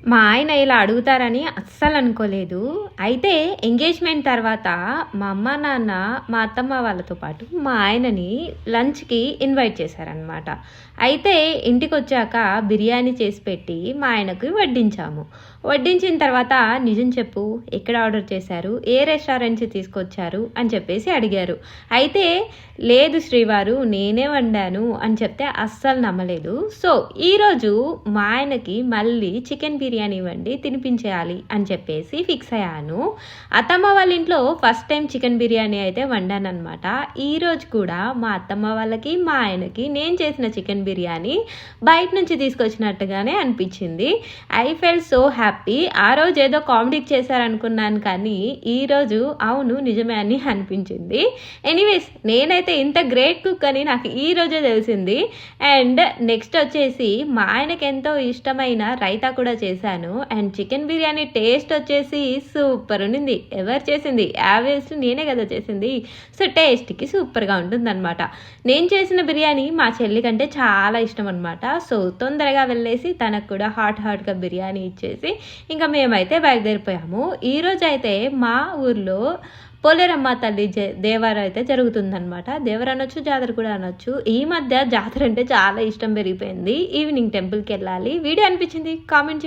మా ఆయన ఇలా అడుగుతారని అస్సలు అనుకోలేదు. అయితే ఎంగేజ్‌మెంట్ తర్వాత మా అమ్మ, నాన్న, మా అత్తమ్మ వాళ్ళతో పాటు మా ఆయనని లంచ్‌కి ఇన్వైట్ చేశారనమాట. అయితే ఇంటికొచ్చాక బిర్యానీ చేసి పెట్టి మా ఆయనకి వడ్డించాము. వడ్డించిన తర్వాత నిజం చెప్పు ఎక్కడ ఆర్డర్ చేశారు? ఏ రెస్టారెంట్ నుంచి తీసుకొచ్చారు? అని చెప్పేసి అడిగారు. అయితే లేదు శ్రీవారు నేనే వండాను అని చెప్తే అస్సలు నమ్మలేదు. సో ఈరోజు మా ఆయనకి మళ్ళీ చికెన్ బిర్యానీ వండి తినిపించేయాలి అని చెప్పేసి ఫిక్స్ అయ్యాను. అత్తమ్మ వాళ్ళ ఇంట్లో ఫస్ట్ టైం చికెన్ బిర్యానీ అయితే వండానన్నమాట. ఈరోజు కూడా మా అత్తమ్మ వాళ్ళకి మా ఆయనకి నేను చేసిన చికెన్ బిర్యానీ బయట నుంచి తీసుకొచ్చినట్టుగానే అనిపించింది. I felt so happy. ఆ రోజు ఏదో కామెడీకి చేశారనుకున్నాను కానీ ఈరోజు అవును నిజమే అని అనిపించింది. ఎనీవేస్ నేనైతే ఇంత గ్రేట్ కుక్ అని నాకు ఈ రోజే తెలిసింది. అండ్ నెక్స్ట్ వచ్చేసి మా ఆయనకి ఎంతో ఇష్టమైన రైతా కూడా చేశాను. అండ్ చికెన్ బిర్యానీ టేస్ట్ వచ్చేసి సూపర్ ఉన్నింది. ఎవరు చేసింది? ఆబ్వియస్లీ నేనే కదా చేసింది. సో టేస్ట్కి సూపర్గా ఉంటుందన్నమాట. నేను చేసిన బిర్యానీ మా చెల్లి కంటే చాలా ఇష్టం అనమాట. సో తొందరగా వెళ్ళేసి తనకు కూడా హాట్గా బిర్యానీ ఇచ్చేసి ఇంకా మేమైతే బయలుదేరిపోయాము. ఈరోజు అయితే మా ఊర్లో పోలేరమ్మ తల్లి దేవర అయితే జరుగుతుందనమాట. దేవర అనొచ్చు, జాతర కూడా అనొచ్చు. ఈ మధ్య జాతర అంటే చాలా ఇష్టం పెరిగిపోయింది. ఈవినింగ్ టెంపుల్కి వెళ్ళాలి. వీడియో అనిపించింది కామెంట్ చేయండి.